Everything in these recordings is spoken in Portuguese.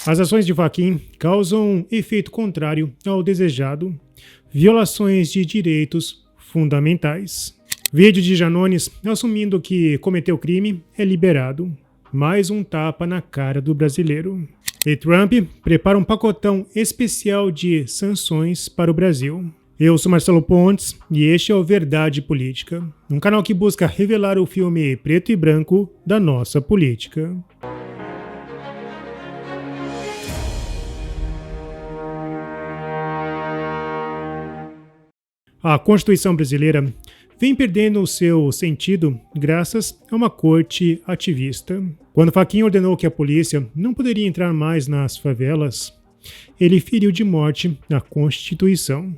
As ações de Fachin causam um efeito contrário ao desejado, violações de direitos fundamentais. Vídeo de Janones assumindo que cometeu crime é liberado. Mais um tapa na cara do brasileiro. E Trump prepara um pacotão especial de sanções para o Brasil. Eu sou Marcelo Pontes e este é o Verdade Política, um canal que busca revelar o filme preto e branco da nossa política. A Constituição brasileira vem perdendo o seu sentido graças a uma corte ativista. Quando Fachin ordenou que a polícia não poderia entrar mais nas favelas, ele feriu de morte a Constituição.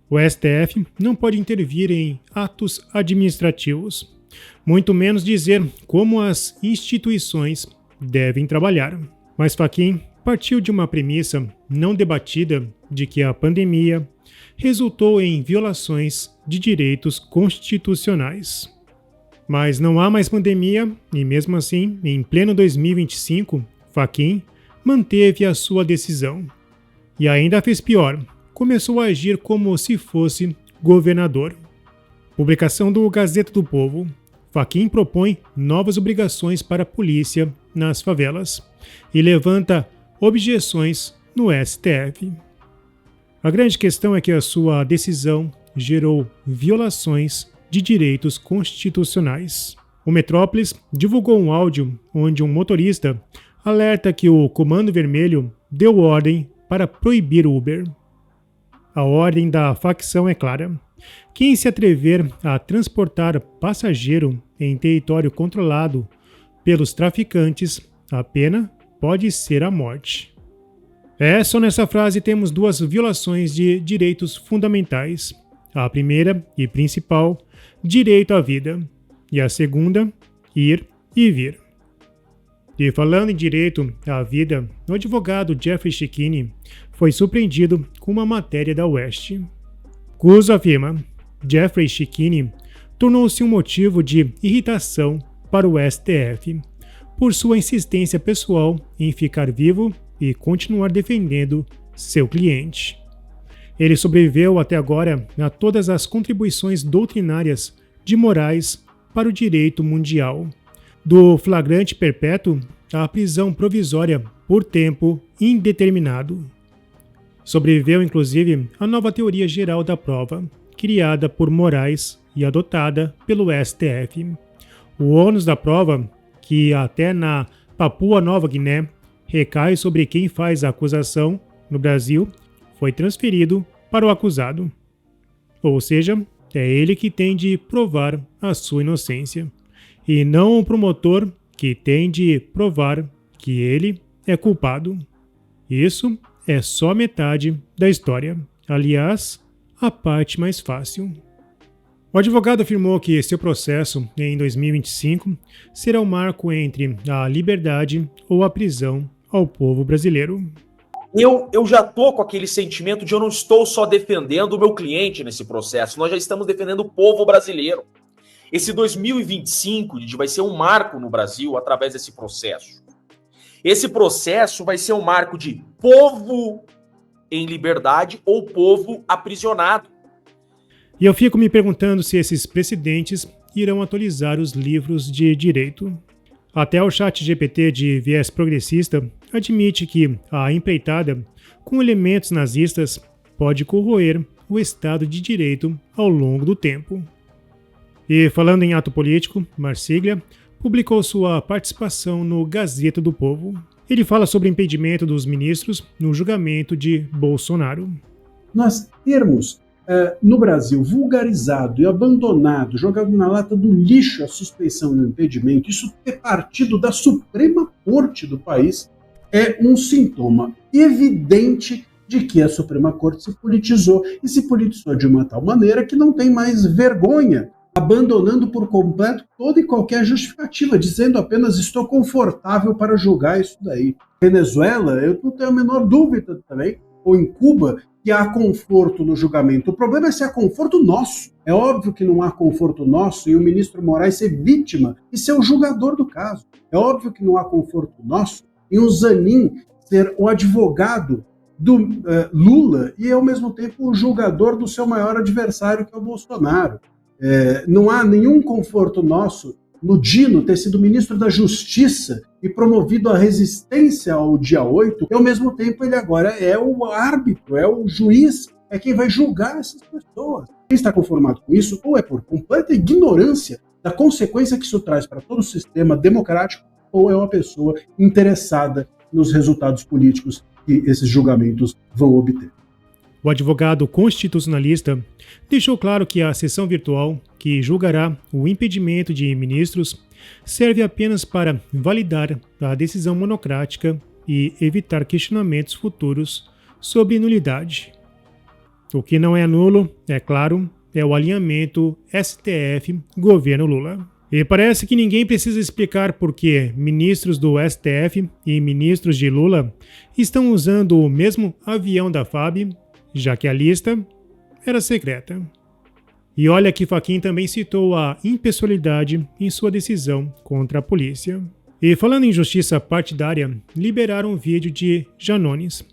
O STF não pode intervir em atos administrativos, muito menos dizer como as instituições devem trabalhar. Mas Fachin partiu de uma premissa não debatida de que a pandemia resultou em violações de direitos constitucionais. Mas não há mais pandemia e, mesmo assim, em pleno 2025, Fachin manteve a sua decisão. E ainda fez pior, começou a agir como se fosse governador. Publicação do Gazeta do Povo. Fachin propõe novas obrigações para a polícia nas favelas e levanta objeções no STF. A grande questão é que a sua decisão gerou violações de direitos constitucionais. O Metrópolis divulgou um áudio onde um motorista alerta que o Comando Vermelho deu ordem para proibir o Uber. A ordem da facção é clara. Quem se atrever a transportar passageiro em território controlado pelos traficantes, a pena pode ser a morte. Só nessa frase temos duas violações de direitos fundamentais. A primeira e principal, direito à vida. E a segunda, ir e vir. E falando em direito à vida, o advogado Jeffrey Chechini foi surpreendido com uma matéria da Oeste. Cuso afirma: Jeffrey Chechini tornou-se um motivo de irritação para o STF por sua insistência pessoal em ficar vivo e continuar defendendo seu cliente. Ele sobreviveu até agora a todas as contribuições doutrinárias de Moraes para o direito mundial, do flagrante perpétuo à prisão provisória por tempo indeterminado. Sobreviveu, inclusive, à nova teoria geral da prova, criada por Moraes e adotada pelo STF. O ônus da prova, que até na Papua Nova Guiné recai sobre quem faz a acusação no Brasil, foi transferido para o acusado. Ou seja, é ele que tem de provar a sua inocência, e não o promotor que tem de provar que ele é culpado. Isso é só metade da história. Aliás, a parte mais fácil. O advogado afirmou que seu processo, em 2025, será um marco entre a liberdade ou a prisão ao povo brasileiro. Eu já estou com aquele sentimento de eu não estou só defendendo o meu cliente nesse processo, nós já estamos defendendo o povo brasileiro. Esse 2025 vai ser um marco no Brasil através desse processo. Esse processo vai ser um marco de povo em liberdade ou povo aprisionado. E eu fico me perguntando se esses precedentes irão atualizar os livros de direito. Até o ChatGPT de viés progressista admite que a empreitada com elementos nazistas pode corroer o Estado de Direito ao longo do tempo. E falando em ato político, Marsiglia publicou sua participação no Gazeta do Povo. Ele fala sobre o impedimento dos ministros no julgamento de Bolsonaro. Nós termos no Brasil vulgarizado e abandonado, jogado na lata do lixo a suspeição e o impedimento, isso ter partido da Suprema Corte do país, é um sintoma evidente de que a Suprema Corte se politizou, e se politizou de uma tal maneira que não tem mais vergonha, abandonando por completo toda e qualquer justificativa, dizendo apenas estou confortável para julgar isso daí. Venezuela, eu não tenho a menor dúvida também, ou em Cuba, que há conforto no julgamento. O problema é se há conforto nosso. É óbvio que não há conforto nosso em o ministro Moraes ser vítima e ser o julgador do caso. É óbvio que não há conforto nosso em o Zanin ser o advogado do Lula e, ao mesmo tempo, o julgador do seu maior adversário, que é o Bolsonaro. Não há nenhum conforto nosso no Dino ter sido ministro da Justiça e promovido à resistência ao dia 8, e, ao mesmo tempo, ele agora é o árbitro, é o juiz, é quem vai julgar essas pessoas. Quem está conformado com isso, ou é por completa ignorância da consequência que isso traz para todo o sistema democrático, ou é uma pessoa interessada nos resultados políticos que esses julgamentos vão obter. O advogado constitucionalista deixou claro que a sessão virtual, que julgará o impedimento de ministros, serve apenas para validar a decisão monocrática e evitar questionamentos futuros sobre nulidade. O que não é nulo, é claro, é o alinhamento STF-governo Lula. E parece que ninguém precisa explicar por que ministros do STF e ministros de Lula estão usando o mesmo avião da FAB, já que a lista era secreta. E olha que Fachin também citou a impessoalidade em sua decisão contra a polícia. E falando em justiça partidária, liberaram um vídeo de Janones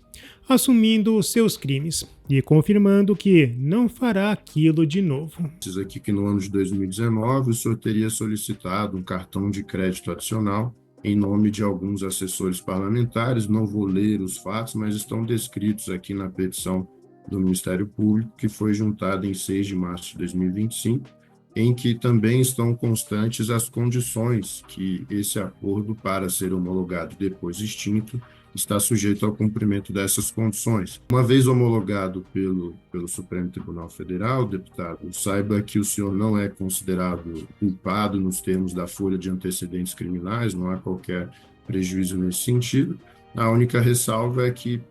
assumindo seus crimes e confirmando que não fará aquilo de novo. Diz aqui que no ano de 2019 o senhor teria solicitado um cartão de crédito adicional em nome de alguns assessores parlamentares. Não vou ler os fatos, mas estão descritos aqui na petição do Ministério Público, que foi juntada em 6 de março de 2025, em que também estão constantes as condições que esse acordo, para ser homologado depois extinto, está sujeito ao cumprimento dessas condições. Uma vez homologado pelo Supremo Tribunal Federal, deputado, saiba que o senhor não é considerado culpado nos termos da folha de antecedentes criminais, não há qualquer prejuízo nesse sentido. A única ressalva é que,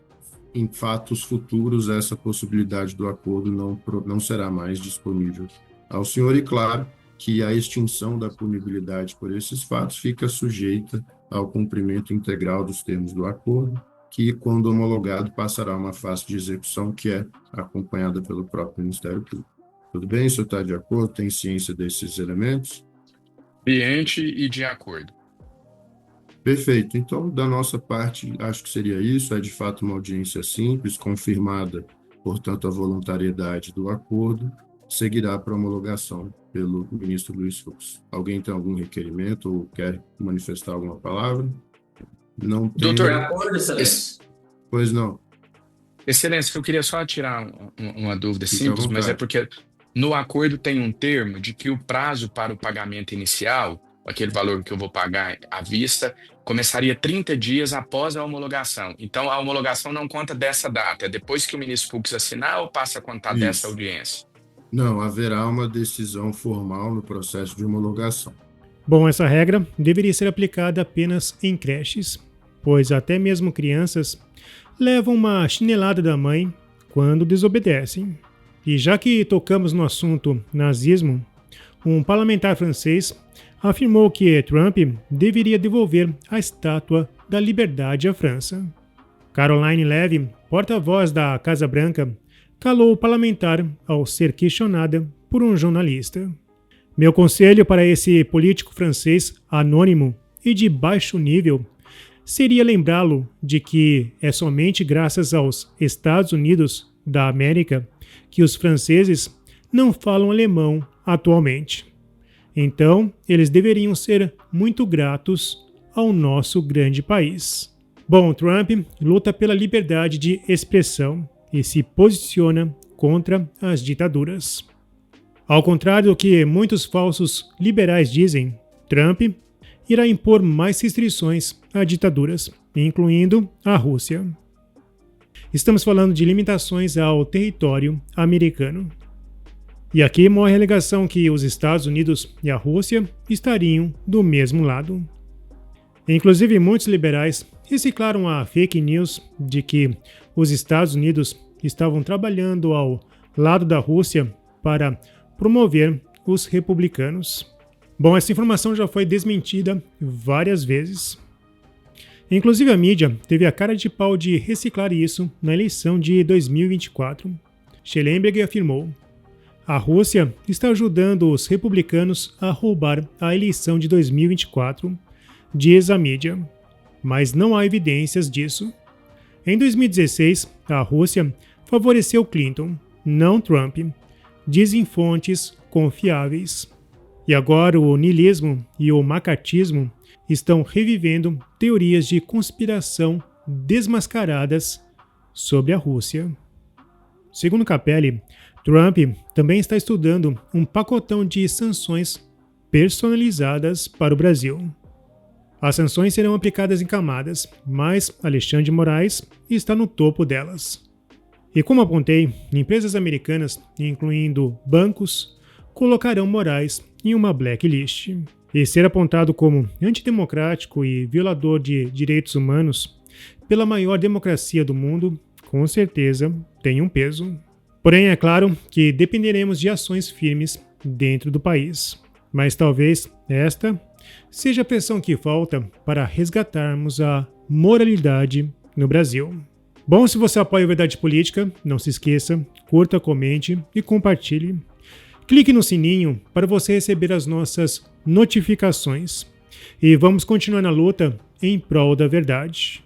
em fatos futuros, essa possibilidade do acordo não será mais disponível ao senhor, e claro que a extinção da punibilidade por esses fatos fica sujeita ao cumprimento integral dos termos do acordo, que, quando homologado, passará a uma fase de execução que é acompanhada pelo próprio Ministério Público. Tudo bem? O senhor está de acordo? Tem ciência desses elementos? Ciente e de acordo. Perfeito. Então, da nossa parte, acho que seria isso. É, de fato, uma audiência simples, confirmada, portanto, a voluntariedade do acordo, seguirá para homologação pelo ministro Luiz Fux. Alguém tem algum requerimento ou quer manifestar alguma palavra? Não tem. Doutor, Pois não. Excelência, eu queria só tirar uma dúvida Fique simples, mas é porque no acordo tem um termo de que o prazo para o pagamento inicial, aquele valor que eu vou pagar à vista, começaria 30 dias após a homologação. Então, a homologação não conta dessa data, é depois que o ministro Fux assinar ou passa a contar dessa audiência? Não, haverá uma decisão formal no processo de homologação. Bom, essa regra deveria ser aplicada apenas em creches, pois até mesmo crianças levam uma chinelada da mãe quando desobedecem. E já que tocamos no assunto nazismo, um parlamentar francês afirmou que Trump deveria devolver a Estátua da Liberdade à França. Caroline Levy, porta-voz da Casa Branca, calou o parlamentar ao ser questionada por um jornalista. Meu conselho para esse político francês anônimo e de baixo nível seria lembrá-lo de que é somente graças aos Estados Unidos da América que os franceses não falam alemão atualmente. Então, eles deveriam ser muito gratos ao nosso grande país. Bom, Trump luta pela liberdade de expressão e se posiciona contra as ditaduras. Ao contrário do que muitos falsos liberais dizem, Trump irá impor mais restrições a ditaduras, incluindo a Rússia. Estamos falando de limitações ao território americano. E aqui morre a alegação que os Estados Unidos e a Rússia estariam do mesmo lado. Inclusive, muitos liberais reciclaram a fake news de que os Estados Unidos estavam trabalhando ao lado da Rússia para promover os republicanos. Bom, essa informação já foi desmentida várias vezes. Inclusive, a mídia teve a cara de pau de reciclar isso na eleição de 2024. Schellenberg afirmou: a Rússia está ajudando os republicanos a roubar a eleição de 2024, diz a mídia, mas não há evidências disso. Em 2016, a Rússia favoreceu Clinton, não Trump, dizem fontes confiáveis. E agora o niilismo e o macartismo estão revivendo teorias de conspiração desmascaradas sobre a Rússia. Segundo Capelli, Trump também está estudando um pacotão de sanções personalizadas para o Brasil. As sanções serão aplicadas em camadas, mas Alexandre de Moraes está no topo delas. E como apontei, empresas americanas, incluindo bancos, colocarão Moraes em uma blacklist. E ser apontado como antidemocrático e violador de direitos humanos pela maior democracia do mundo, com certeza tem um peso. Porém, é claro que dependeremos de ações firmes dentro do país. Mas talvez esta seja a pressão que falta para resgatarmos a moralidade no Brasil. Bom, se você apoia a Verdade Política, não se esqueça, curta, comente e compartilhe. Clique no sininho para você receber as nossas notificações. E vamos continuar na luta em prol da verdade.